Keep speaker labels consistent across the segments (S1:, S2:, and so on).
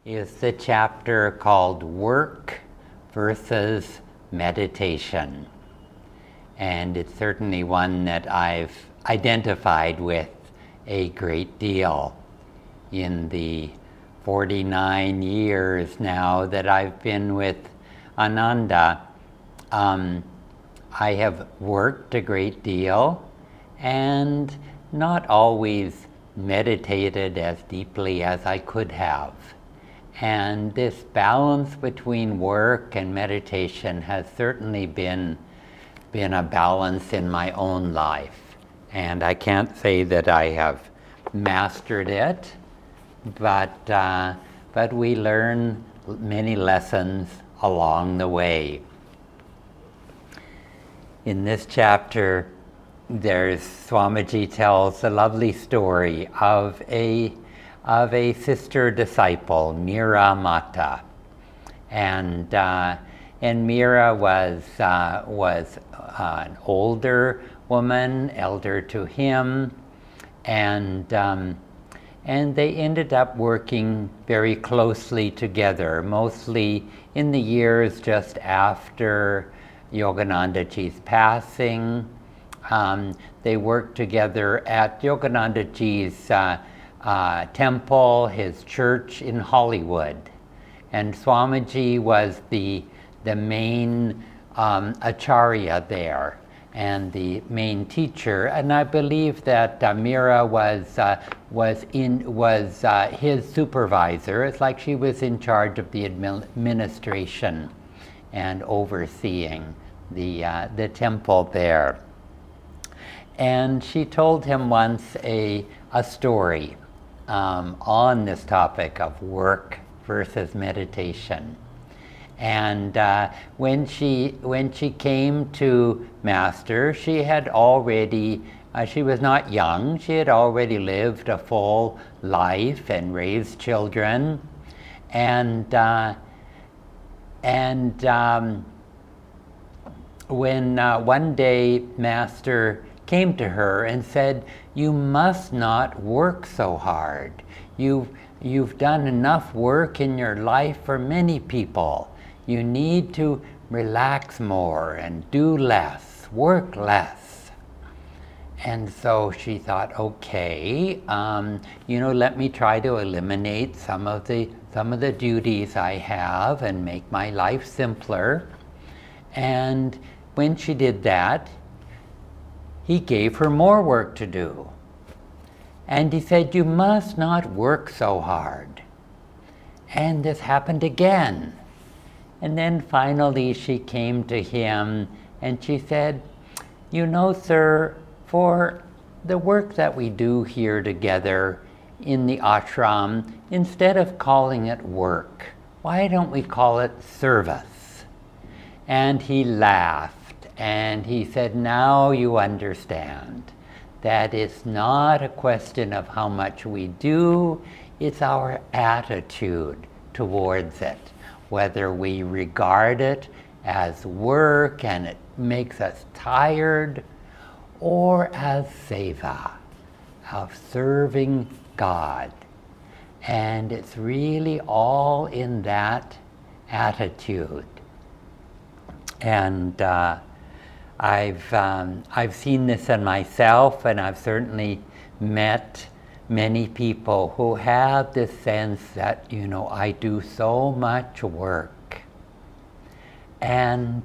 S1: is the chapter called Work versus Meditation. And it's certainly one that I've identified with a great deal in the 49 years now that I've been with Ananda. I have worked a great deal and not always meditated as deeply as I could have. And this balance between work and meditation has certainly been a balance in my own life. And I can't say that I have mastered it, but we learn many lessons along the way. In this chapter, Swamiji tells a lovely story of a sister disciple, Meera Mata, and Meera was an older woman, elder to him, and they ended up working very closely together, mostly in the years just after Yoganandaji's passing. They worked together at Yoganandaji's temple, his church in Hollywood. And Swamiji was the main acharya there and the main teacher. And I believe that Meera was his supervisor. It's like she was in charge of the administration and overseeing the temple there. And she told him once a story on this topic of work versus meditation. And when she came to Master, she had already, she was not young, she had already lived a full life and raised children. And when one day Master came to her and said, "You must not work so hard. You've done enough work in your life for many people. You need to relax more and do less, work less." And so she thought, okay, let me try to eliminate some of the duties I have and make my life simpler. And when she did that, he gave her more work to do. And he said, "You must not work so hard." And this happened again. And then finally she came to him and she said, "You know, sir, for the work that we do here together in the ashram, instead of calling it work, why don't we call it service?" And he laughed. And he said, "Now you understand that it's not a question of how much we do, it's our attitude towards it, whether we regard it as work and it makes us tired, or as seva, of serving God." And it's really all in that attitude. And I've seen this in myself, and I've certainly met many people who have this sense that, I do so much work. And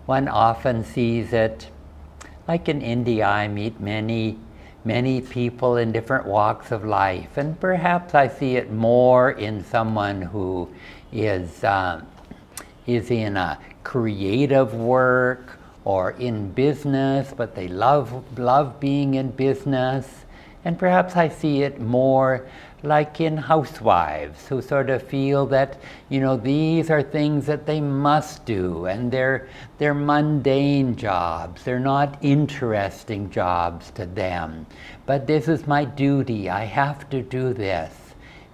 S1: one often sees it, like in India, I meet many people in different walks of life, and perhaps I see it more in someone who is in a creative work or in business, but they love being in business. And perhaps I see it more like in housewives who sort of feel that, these are things that they must do, and they're mundane jobs. They're not interesting jobs to them. But this is my duty. I have to do this.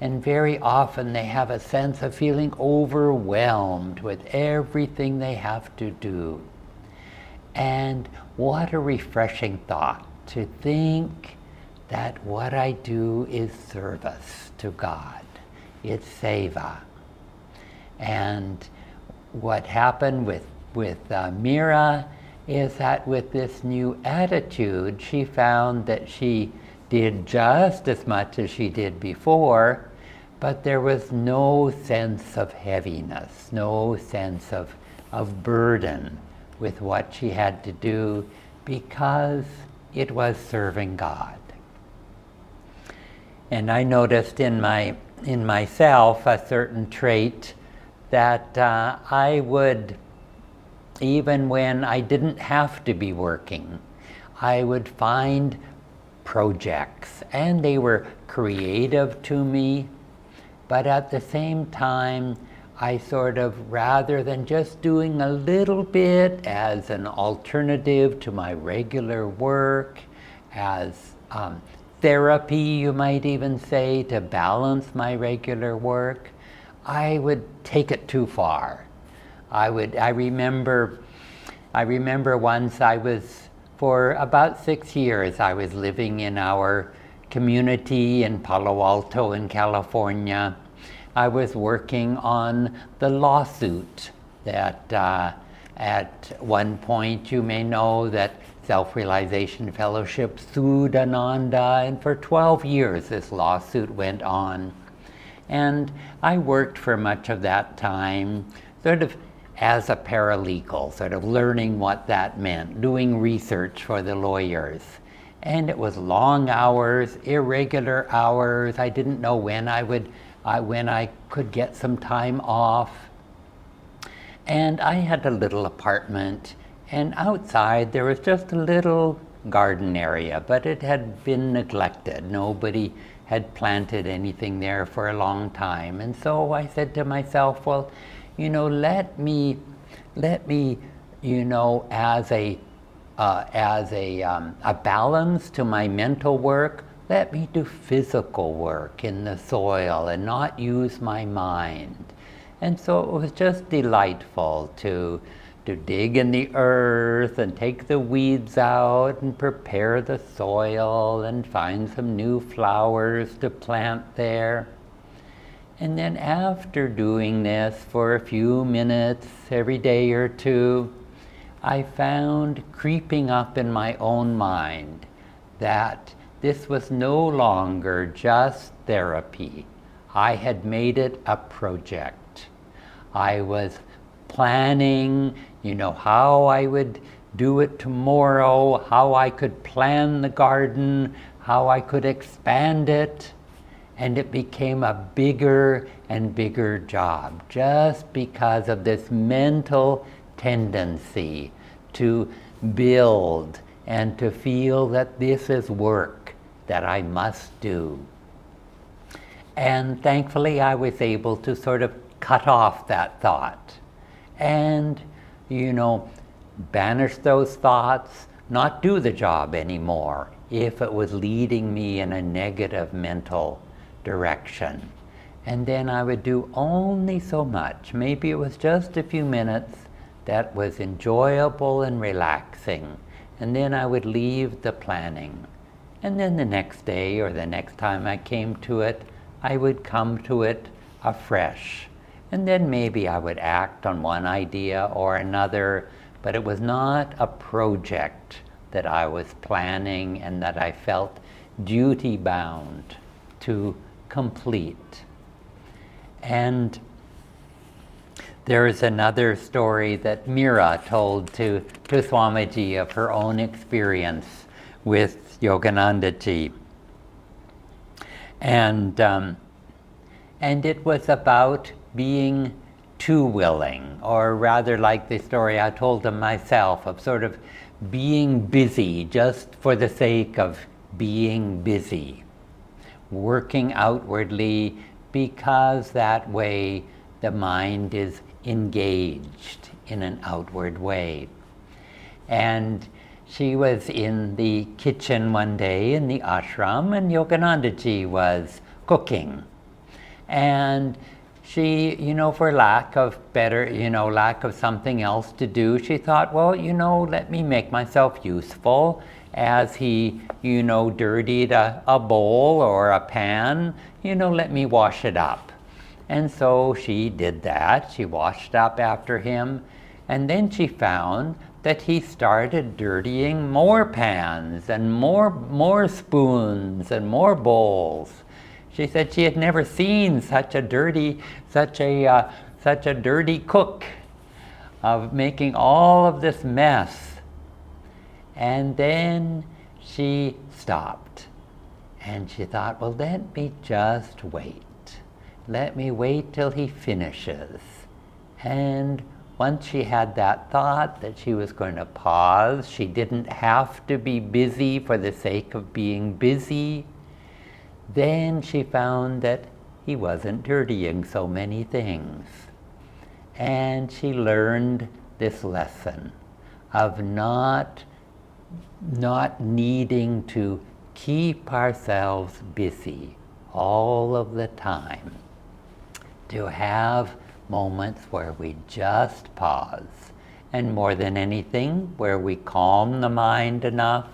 S1: And very often they have a sense of feeling overwhelmed with everything they have to do. And what a refreshing thought to think that what I do is service to God. it's seva. And what happened with Mira is that with this new attitude, she found that she did just as much as she did before, but there was no sense of heaviness, no sense of burden with what she had to do, because it was serving God. And I noticed in myself a certain trait that I would, even when I didn't have to be working, I would find projects, and they were creative to me, but at the same time, I sort of, rather than just doing a little bit as an alternative to my regular work, as therapy, you might even say, to balance my regular work, I would take it too far. I remember once for about 6 years, I was living in our community in Palo Alto in California. I was working on the lawsuit that at one point, you may know that Self-Realization Fellowship sued Ananda, and for 12 years this lawsuit went on. And I worked for much of that time sort of as a paralegal, sort of learning what that meant, doing research for the lawyers. And it was long hours, irregular hours. I didn't know when I could get some time off. And I had a little apartment, and outside there was just a little garden area, but it had been neglected. Nobody had planted anything there for a long time. And so I said to myself, well, let me, as a balance to my mental work, let me do physical work in the soil and not use my mind. And so it was just delightful to dig in the earth and take the weeds out and prepare the soil and find some new flowers to plant there. And then after doing this for a few minutes every day or two, I found creeping up in my own mind that this was no longer just therapy. I had made it a project. I was planning, how I would do it tomorrow, how I could plan the garden, how I could expand it. And it became a bigger and bigger job, just because of this mental tendency to build and to feel that this is work that I must do. And thankfully I was able to sort of cut off that thought and, banish those thoughts, not do the job anymore if it was leading me in a negative mental direction. And then I would do only so much. Maybe it was just a few minutes that was enjoyable and relaxing. And then I would leave the planning. And then the next day or the next time I came to it, I would come to it afresh. And then maybe I would act on one idea or another, but it was not a project that I was planning and that I felt duty bound to complete. And there is another story that Mira told to Swamiji of her own experience with Yoganandaji. And it was about being too willing, or rather like the story I told them myself of sort of being busy just for the sake of being busy, working outwardly because that way the mind is engaged in an outward way. And she was in the kitchen one day in the ashram, and Yoganandaji was cooking. And she, for lack of something else to do, she thought, well, let me make myself useful. As he, dirtied a bowl or a pan, let me wash it up. And so she did that. She washed up after him. And then she found that he started dirtying more pans and more spoons and more bowls. She said she had never seen such a dirty cook of making all of this mess. And then she stopped and she thought, well, let me just wait. Let me wait till he finishes. And once she had that thought that she was going to pause, she didn't have to be busy for the sake of being busy, then she found that he wasn't dirtying so many things. And she learned this lesson of not needing to keep ourselves busy all of the time, to have moments where we just pause, and more than anything, where we calm the mind enough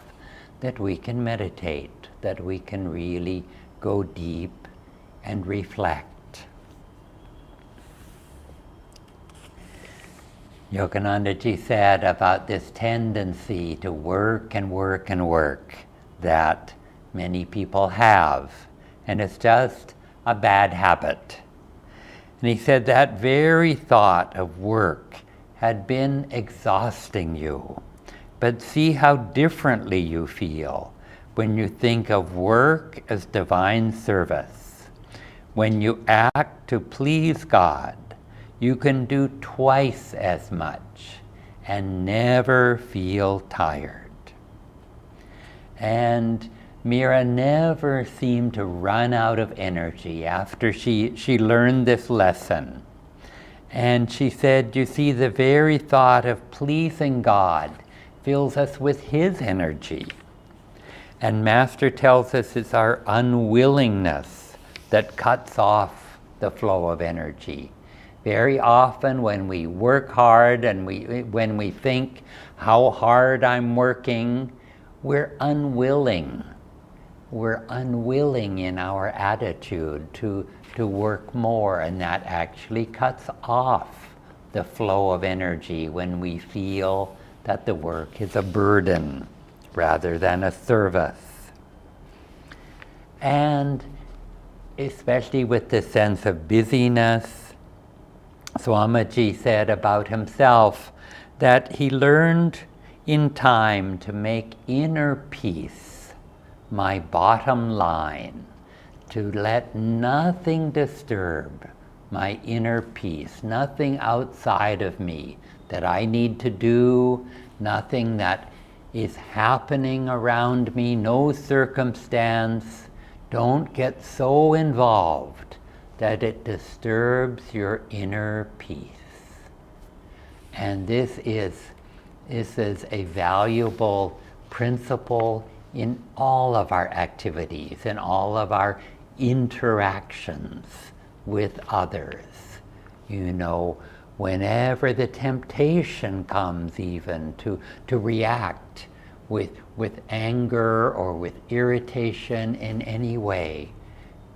S1: that we can meditate, that we can really go deep and reflect. Yoganandaji said about this tendency to work and work and work that many people have, and it's just a bad habit. And he said that very thought of work had been exhausting you. But see how differently you feel when you think of work as divine service. When you act to please God, you can do twice as much and never feel tired. And Mira never seemed to run out of energy after she learned this lesson. And she said, you see, the very thought of pleasing God fills us with His energy. And Master tells us it's our unwillingness that cuts off the flow of energy. Very often when we work hard and when we think how hard I'm working, we're unwilling. We're unwilling in our attitude to work more, and that actually cuts off the flow of energy when we feel that the work is a burden rather than a service. And especially with the sense of busyness, Swamiji said about himself that he learned in time to make inner peace my bottom line, to let nothing disturb my inner peace, nothing outside of me that I need to do, nothing that is happening around me, no circumstance. Don't get so involved that it disturbs your inner peace. And this is a valuable principle in all of our activities, in all of our interactions with others. You know, whenever the temptation comes even to react with anger or with irritation in any way,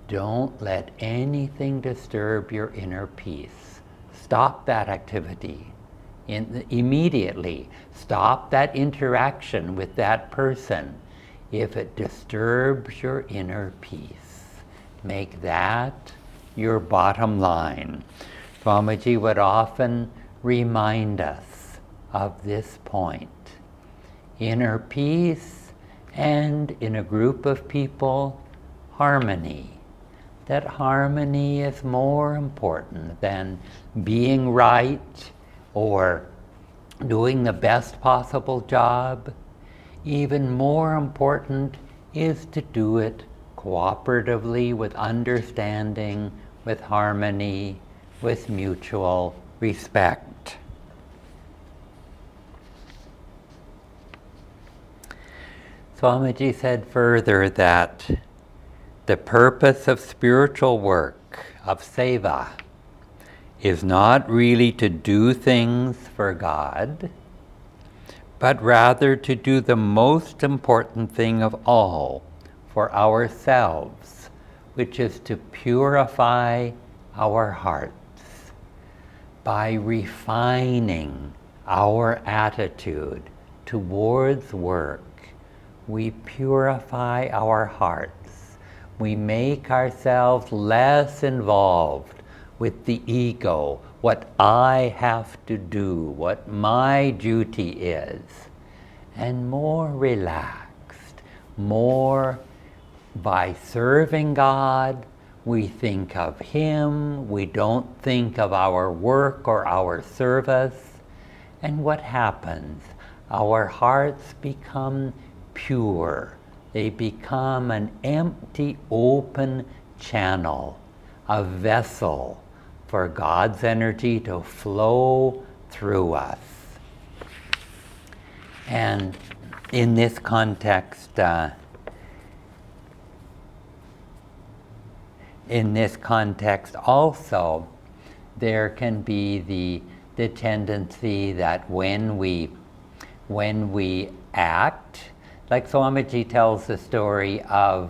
S1: don't let anything disturb your inner peace. Stop that activity. Immediately stop that interaction with that person if it disturbs your inner peace. Make that your bottom line. Swamiji would often remind us of this point. Inner peace, and in a group of people, harmony. That harmony is more important than being right or doing the best possible job. Even more important is to do it cooperatively, with understanding, with harmony, with mutual respect. Swamiji said further that the purpose of spiritual work, of seva, is not really to do things for God, but rather to do the most important thing of all for ourselves, which is to purify our hearts. By refining our attitude towards work, we purify our hearts. We make ourselves less involved with the ego, what I have to do, what my duty is, and more relaxed, more by serving God. We think of Him, we don't think of our work or our service. And what happens? Our hearts become pure. They become an empty, open channel, a vessel for God's energy to flow through us. And in this context, also, there can be the tendency that when we act, like Swamiji tells the story of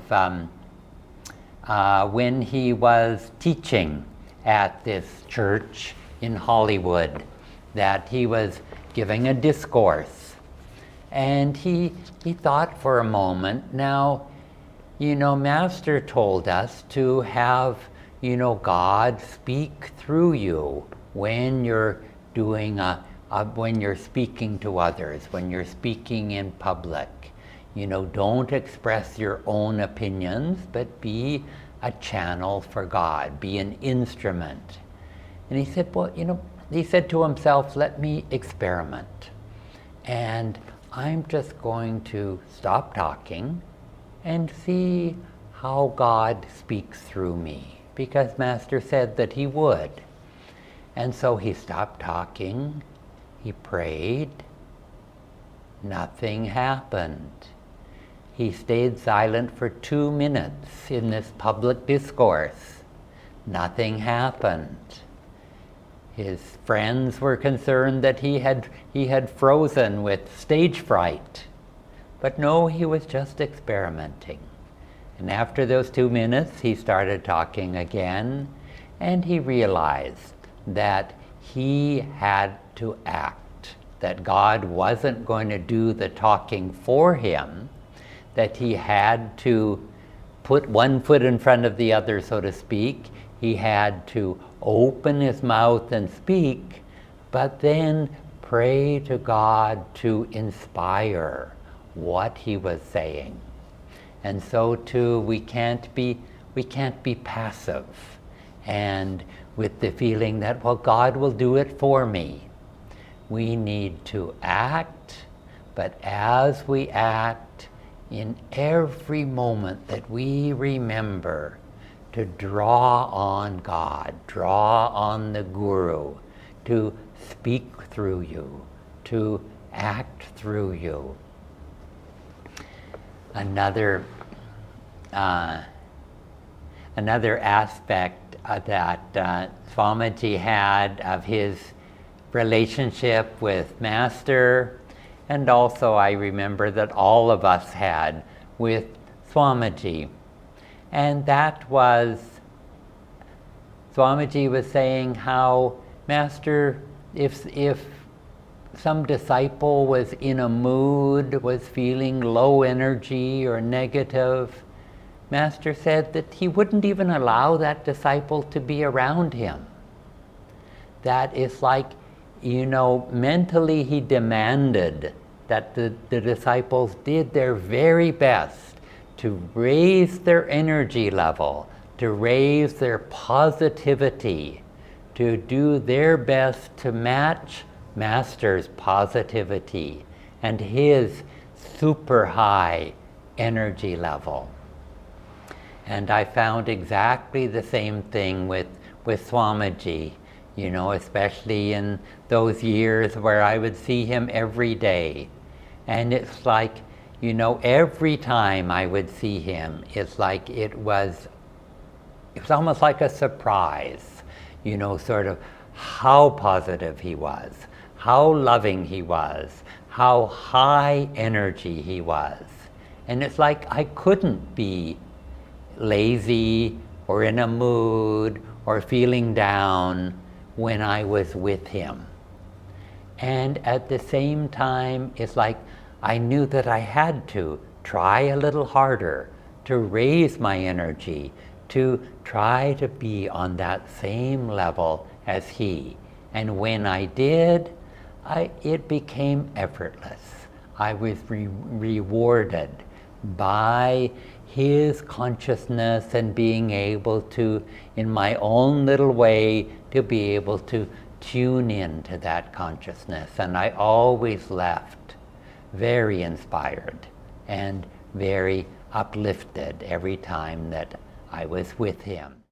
S1: when he was teaching at this church in Hollywood, that he was giving a discourse, and he thought for a moment, now, Master told us to have, God speak through you when you're doing when you're speaking to others, when you're speaking in public. Don't express your own opinions, but be a channel for God, be an instrument. And he said, well, he said to himself, let me experiment. And I'm just going to stop talking and see how God speaks through me, because Master said that he would. And so he stopped talking, he prayed, nothing happened. He stayed silent for 2 minutes in this public discourse. Nothing happened. His friends were concerned that he had frozen with stage fright. But no, he was just experimenting. And after those 2 minutes, he started talking again, and he realized that he had to act, that God wasn't going to do the talking for him, that he had to put one foot in front of the other, so to speak. He had to open his mouth and speak, but then pray to God to inspire what he was saying. And so too, we can't be passive and with the feeling that, well, God will do it for me. We need to act, but as we act, in every moment that we remember to draw on God, draw on the Guru, to speak through you, to act through you. Another aspect that Swamiji had of his relationship with Master, and also I remember that all of us had with Swamiji, and that was, Swamiji was saying how Master, if some disciple was in a mood, was feeling low energy or negative, Master said that he wouldn't even allow that disciple to be around him. That is like, mentally he demanded that the disciples did their very best to raise their energy level, to raise their positivity, to do their best to match Master's positivity and his super high energy level. And I found exactly the same thing with Swamiji, especially in those years where I would see him every day. And it's like, every time I would see him, it's like it was almost like a surprise, sort of how positive he was, how loving he was, how high energy he was. And it's like I couldn't be lazy or in a mood or feeling down when I was with him. And at the same time, it's like I knew that I had to try a little harder to raise my energy, to try to be on that same level as he. And when I did, it became effortless. I was rewarded by his consciousness and being able to, in my own little way, to be able to tune in to that consciousness. And I always left very inspired and very uplifted every time that I was with him.